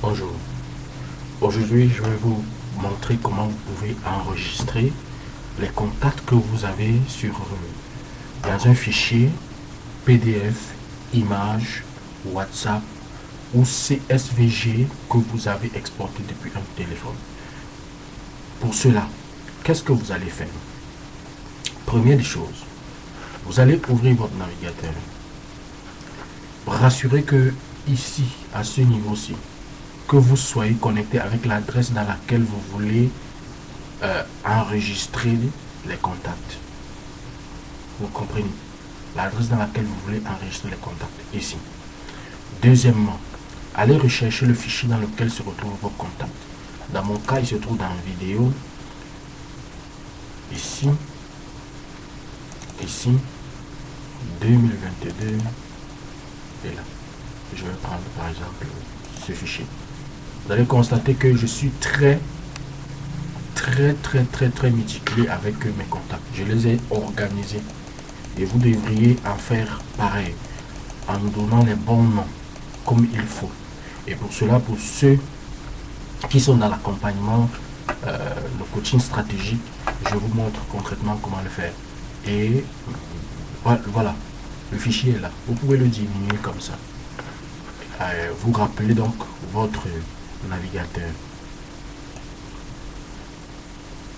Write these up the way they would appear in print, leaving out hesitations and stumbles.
Bonjour. Aujourd'hui, je vais vous montrer comment vous pouvez enregistrer les contacts que vous avez dans un fichier PDF, image, WhatsApp ou CSVG que vous avez exporté depuis un téléphone. Pour cela, qu'est-ce que vous allez faire? Première des choses, vous allez ouvrir votre navigateur. Rassurez que ici, à ce niveau-ci, que vous soyez connecté avec l'adresse dans laquelle vous voulez enregistrer les contacts. Vous comprenez? L'adresse dans laquelle vous voulez enregistrer les contacts, ici. Deuxièmement, allez rechercher le fichier dans lequel se retrouvent vos contacts. Dans mon cas, il se trouve dans une vidéo. Ici, 2022, et là. Je vais prendre par exemple ce fichier. Vous allez constater que je suis très méticuleux avec mes contacts. Je les ai organisés. Et vous devriez en faire pareil, en nous donnant les bons noms, comme il faut. Et pour cela, pour ceux qui sont dans l'accompagnement, le coaching stratégique, je vous montre concrètement comment le faire. Et voilà, le fichier est là. Vous pouvez le diminuer comme ça. Vous rappelez donc votre navigateur.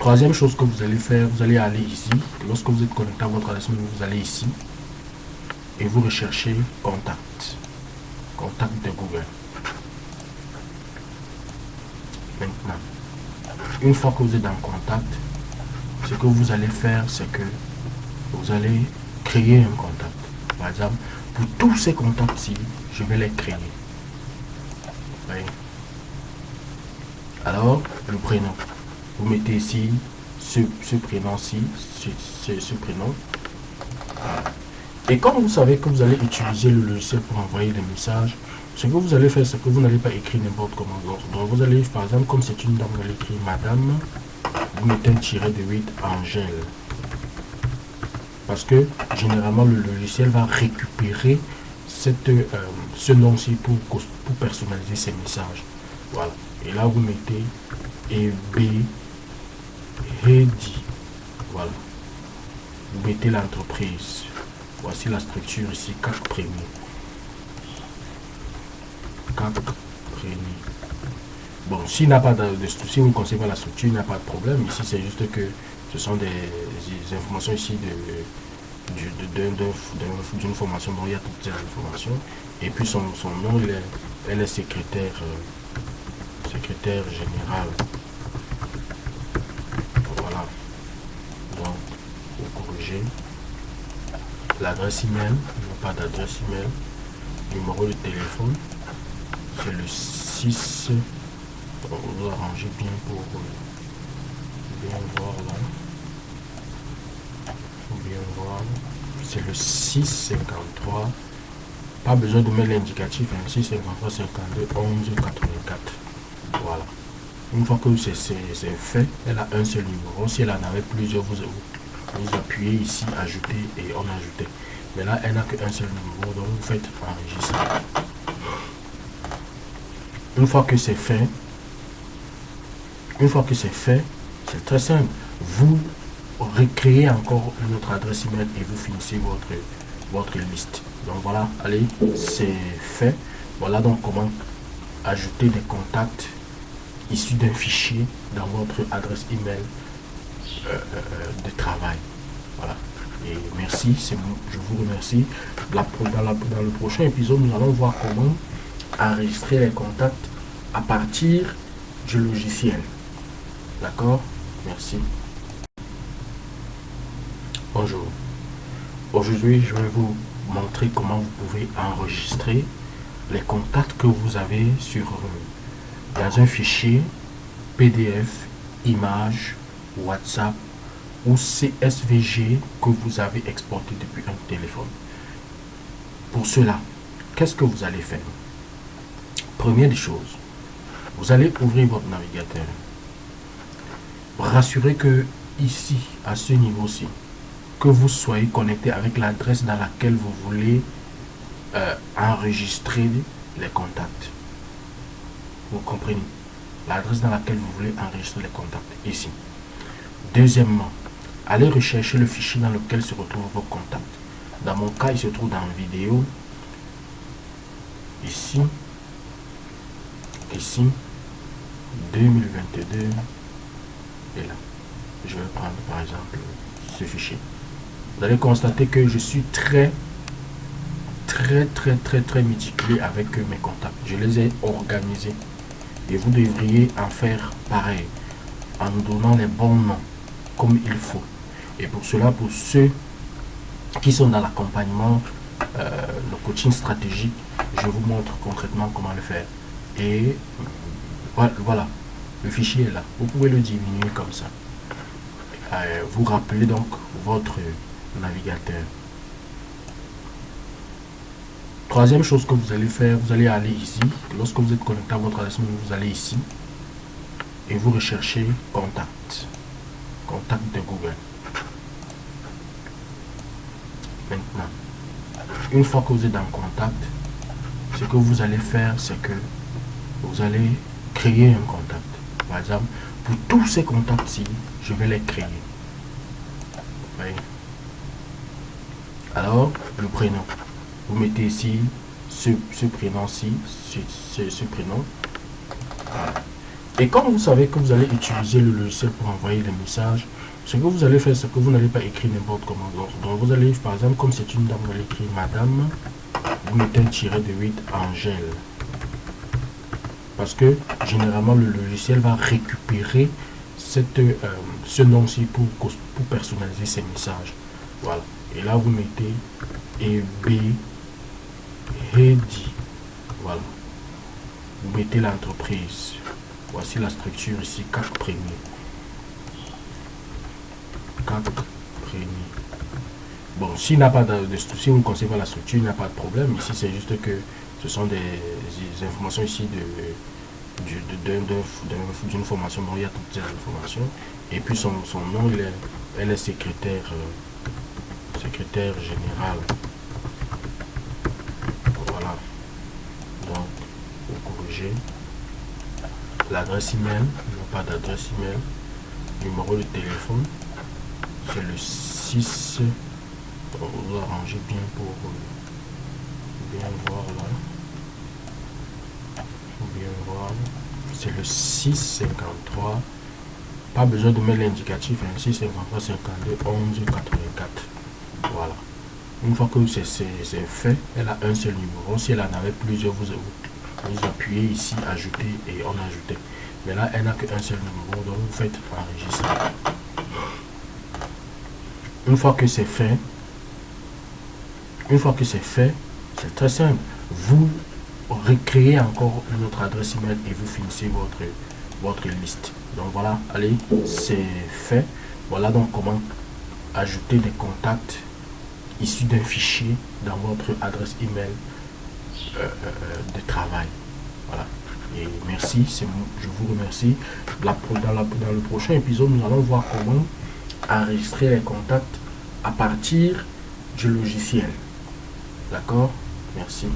Troisième chose que vous allez faire, vous allez aller ici. Lorsque vous êtes connecté à votre adresse mail, vous allez ici et vous recherchez contact. Contact de Google. Maintenant, une fois que vous êtes dans contact, ce que vous allez faire, c'est que vous allez créer un contact. Par exemple, pour tous ces contacts-ci, je vais les créer. Oui. Alors, le prénom. Vous mettez ici ce prénom-ci, ce prénom. Et comme vous savez que vous allez utiliser le logiciel pour envoyer des messages, ce que vous allez faire, c'est que vous n'allez pas écrire n'importe comment. Donc vous allez, par exemple, comme c'est une dame, vous allez écrire Madame, vous mettez un tiret de 8 Angèle. Parce que généralement le logiciel va récupérer ce nom-ci pour personnaliser ses messages. Voilà. Et là vous mettez EB Hedi. Voilà. Vous mettez l'entreprise. Voici la structure ici, 4 premiers. 4 premiers. Bon, s'il n'a pas de structure, si vous ne connaissez pas la structure, il n'y a pas de problème. Ici, c'est juste que ce sont des informations ici d'une formation dont il y a toutes ces informations. Et puis son nom, elle est secrétaire générale. Voilà. Donc, vous corrigez. L'adresse email, il n'y a pas d'adresse email. Numéro de téléphone, c'est le 6. On doit arranger bien pour bien voir là. Bien voir. C'est le 653. Pas besoin de mettre l'indicatif. 653 52 11 84. Voilà. Une fois que c'est fait, elle a un seul numéro. Si elle en avait plusieurs, vous appuyez ici, ajouter et on ajoute. Mais là, elle n'a qu'un seul numéro. Donc vous faites enregistrer. Une fois que c'est fait, c'est très simple. Vous recréez encore une autre adresse email et vous finissez votre liste. Donc voilà, allez, c'est fait. Voilà donc comment ajouter des contacts issus d'un fichier dans votre adresse email de travail. Voilà. Et merci, je vous remercie. Dans le prochain épisode, nous allons voir comment enregistrer les contacts à partir du logiciel. D'accord? Merci. Bonjour. Aujourd'hui, je vais vous montrer comment vous pouvez enregistrer les contacts que vous avez dans un fichier PDF, image, WhatsApp ou CSVG que vous avez exporté depuis un téléphone. Pour cela, qu'est-ce que vous allez faire? Première des choses, vous allez ouvrir votre navigateur. Rassurez que ici, à ce niveau-ci, que vous soyez connecté avec l'adresse dans laquelle vous voulez enregistrer les contacts. Vous comprenez? L'adresse dans laquelle vous voulez enregistrer les contacts, ici. Deuxièmement, allez rechercher le fichier dans lequel se retrouvent vos contacts. Dans mon cas, il se trouve dans vidéo. Ici. Ici. 2022. Et là. Je vais prendre par exemple ce fichier. Vous allez constater que je suis très méticuleux avec mes contacts. Je les ai organisés. Et vous devriez en faire pareil, en donnant les bons noms, comme il faut. Et pour cela, pour ceux qui sont dans l'accompagnement, le coaching stratégique, je vous montre concrètement comment le faire. Et voilà, le fichier est là. Vous pouvez le diminuer comme ça. Vous rappelez donc votre navigateur. Troisième chose que vous allez faire, vous allez aller ici. Lorsque vous êtes connecté à votre adresse mail, vous allez ici et vous recherchez contact. Contact de Google. Maintenant, une fois que vous êtes dans contact, ce que vous allez faire, c'est que vous allez créer un contact. Par exemple, pour tous ces contacts-ci, je vais les créer. Oui. Alors, le prénom. Vous mettez ici ce prénom-ci, ce prénom. Et comme vous savez que vous allez utiliser le logiciel pour envoyer les messages, ce que vous allez faire, c'est que vous n'allez pas écrire n'importe comment. Donc vous allez, par exemple, comme c'est une dame, vous allez écrire Madame, vous mettez un tiret de 8 Angèle. Parce que généralement, le logiciel va récupérer ce nom-ci pour personnaliser ses messages. Voilà. Et là, vous mettez Hedi. Voilà. Vous mettez l'entreprise. Voici la structure ici, 4 premiers. 4 premiers. Bon, s'il n'a pas de structure, si vous ne connaissez pas la structure, il n'y a pas de problème. Ici, c'est juste que ce sont des informations ici d'une formation. Bon, il y a toutes ces informations. Et puis son nom, elle est secrétaire générale. Voilà. Donc, vous corrigez. L'adresse email, il n'y a pas d'adresse email. Numéro de téléphone, c'est le 6. On va arranger bien pour bien voir là. Bien voir. C'est le 653. Pas besoin de mettre l'indicatif. 653 52 11 84. Voilà. Une fois que c'est fait, elle a un seul numéro. Si elle en avait plusieurs, vous appuyez ici, ajouter et on ajoute. Mais là, elle n'a qu'un seul numéro, donc vous faites enregistrer. Une fois que c'est fait, c'est très simple. Vous recréez encore une autre adresse email et vous finissez votre liste. Donc voilà, allez, c'est fait. Voilà donc comment ajouter des contacts issus d'un fichier dans votre adresse email de travail. Voilà. Et merci, je vous remercie. Dans le prochain épisode, nous allons voir comment enregistrer les contacts à partir du logiciel. D'accord? Merci.